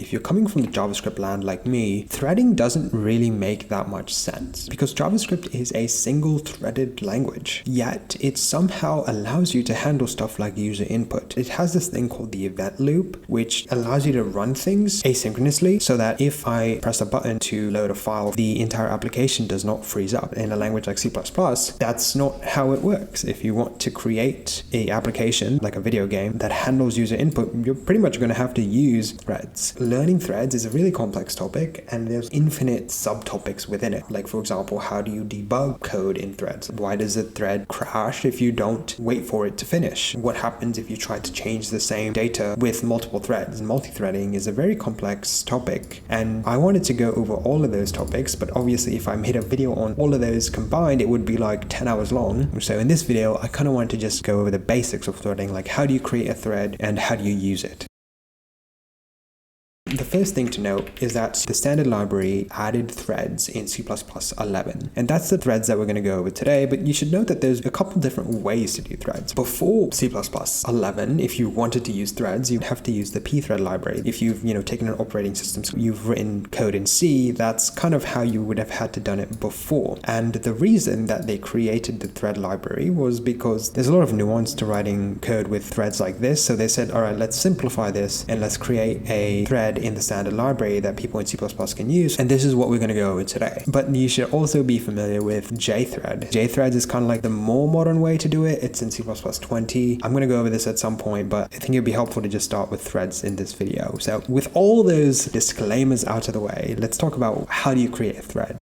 if you're coming from the JavaScript land like me, threading doesn't really make that much sense because JavaScript is a single threaded language, yet it somehow allows you to handle stuff like user input. It has this thing called the event loop, which allows you to run things asynchronously so that if I press a button to load a file, the entire application does not freeze up. In a language like C++, that's not how it works. If you want to create an application like a video game that handles user input, you're pretty much going to have to use threads. Learning threads is a really complex topic and there's infinite subtopics within it. Like for example, how do you debug code in threads? Why does a thread crash if you don't wait for it to finish? What happens if you try to change the same data with multiple threads? Multi-threading is a very complex topic and I wanted to go over all of those topics, but obviously if I made a video on all of those combined, it would be like 10 hours long. So in this video, I kind of wanted to just go over the basics of threading, like how do you create a thread and how do you use it? The first thing to note is that the standard library added threads in C++ 11, and that's the threads that we're going to go over today, but you should note that there's a couple different ways to do threads. Before C++ 11, if you wanted to use threads, you'd have to use the pthread library. If you've taken an operating system, so you've written code in C, that's kind of how you would have had to done it before. And the reason that they created the thread library was because there's a lot of nuance to writing code with threads like this, so they said, all right, let's simplify this and let's create a thread in the standard library that people in C++ can use, and this is what we're going to go over today. But you should also be familiar with JThread. JThreads is kind of like the more modern way to do it. It's in C++ 20. I'm going to go over this at some point, but I think it'd be helpful to just start with threads in this video. So with all those disclaimers out of the way, let's talk about how do you create a thread.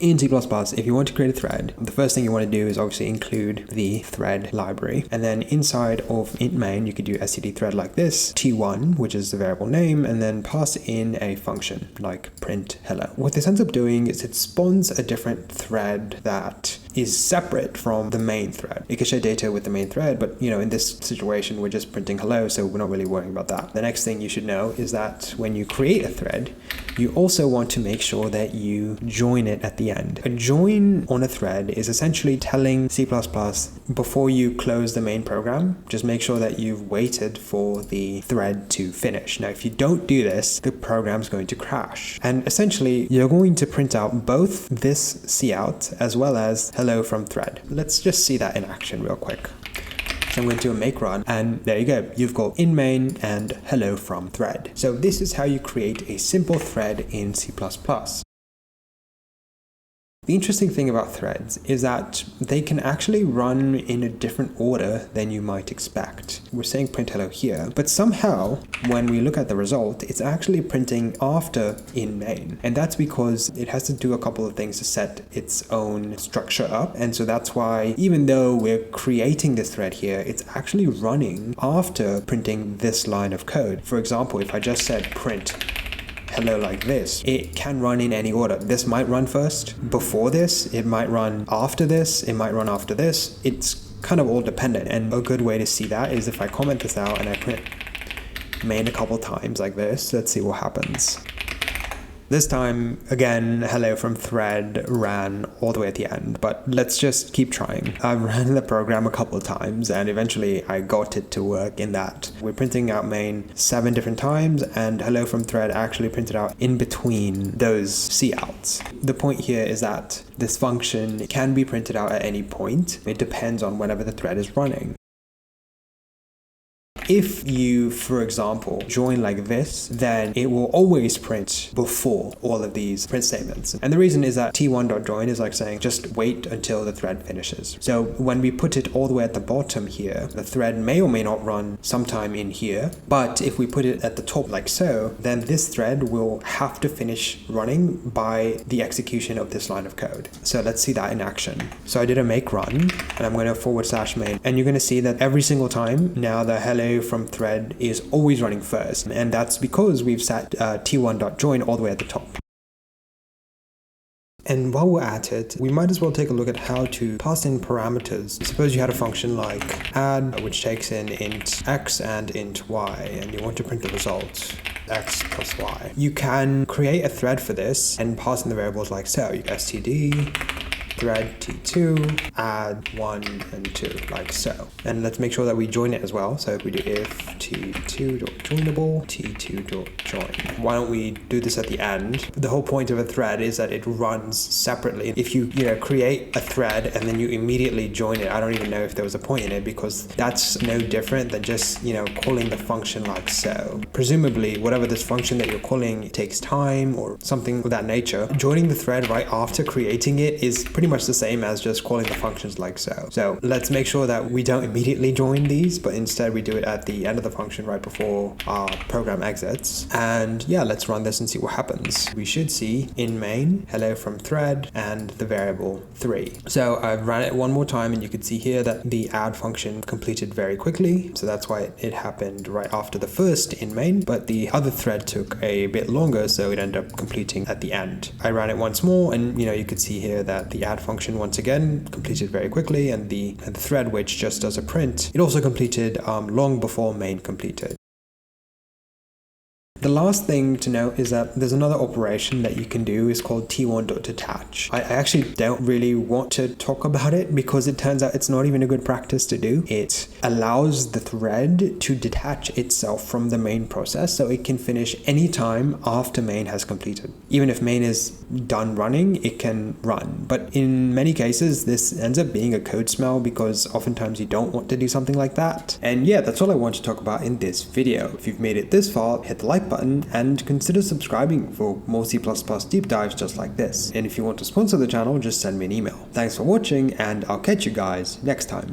In C++, if you want to create a thread, the first thing you want to do is obviously include the thread library. And then inside of int main, you could do std thread like this, t1, which is the variable name, and then pass in a function like print hello. What this ends up doing is it spawns a different thread that is separate from the main thread. It can share data with the main thread, but in this situation, we're just printing hello, so we're not really worrying about that. The next thing you should know is that when you create a thread, you also want to make sure that you join it at the end. A join on a thread is essentially telling C++ before you close the main program, just make sure that you've waited for the thread to finish. Now, if you don't do this, the program's going to crash. And essentially, you're going to print out both this cout as well as hello from thread. Let's just see that in action real quick. So I'm going to do a make run, and there you go. You've got in main and hello from thread. So this is how you create a simple thread in C++. The interesting thing about threads is that they can actually run in a different order than you might expect. We're saying print hello here, but somehow when we look at the result, it's actually printing after in main. And that's because it has to do a couple of things to set its own structure up. And so that's why even though we're creating this thread here, it's actually running after printing this line of code. For example, if I just said print hello like this, it can run in any order. This might run first before this, it might run after this, it might run after this. It's kind of all dependent, and a good way to see that is if I comment this out and I print main a couple times like this. Let's see what happens. This time, again, hello from thread ran all the way at the end, but let's just keep trying. I've ran the program a couple of times and eventually I got it to work in that we're printing out main 7 different times and hello from thread actually printed out in between those couts. The point here is that this function can be printed out at any point. It depends on whenever the thread is running. If you, for example, join like this, then it will always print before all of these print statements. And the reason is that t1.join is like saying, just wait until the thread finishes. So when we put it all the way at the bottom here, the thread may or may not run sometime in here. But if we put it at the top like so, then this thread will have to finish running by the execution of this line of code. So let's see that in action. So I did a make run and I'm going to /main, and you're going to see that every single time now the hello from thread is always running first, and that's because we've set t1.join all the way at the top. And while we're at it, we might as well take a look at how to pass in parameters. Suppose you had a function like add, which takes in int x and int y, and you want to print the result x plus y. You can create a thread for this and pass in the variables like so. You std thread t2 add 1 and 2 like so, and let's make sure that we join it as well. So if we do if t2.join joinable t2.join. Why don't we do this at the end? The whole point of a thread is that it runs separately. If you create a thread and then you immediately join it, I don't even know if there was a point in it, because that's no different than just calling the function like so. Presumably whatever this function that you're calling takes time or something of that nature. Joining the thread right after creating it is pretty much the same as just calling the functions like so. So let's make sure that we don't immediately join these, but instead we do it at the end of the function right before our program exits. And yeah, let's run this and see what happens. We should see in main hello from thread and the variable 3. So I've ran it one more time and you can see here that the add function completed very quickly. So that's why it happened right after the first in main, but the other thread took a bit longer, so it ended up completing at the end. I ran it once more and you could see here that the add function once again completed very quickly, and the thread which just does a print, it also completed long before main completed. The last thing to note is that there's another operation that you can do. Is called t1.detach. I actually don't really want to talk about it because it turns out it's not even a good practice to do. It allows the thread to detach itself from the main process so it can finish any time after main has completed. Even if main is done running, it can run. But in many cases, this ends up being a code smell because oftentimes you don't want to do something like that. And yeah, that's all I want to talk about in this video. If you've made it this far, hit the like button and consider subscribing for more C++ deep dives just like this. And if you want to sponsor the channel, just send me an email. Thanks for watching, and I'll catch you guys next time.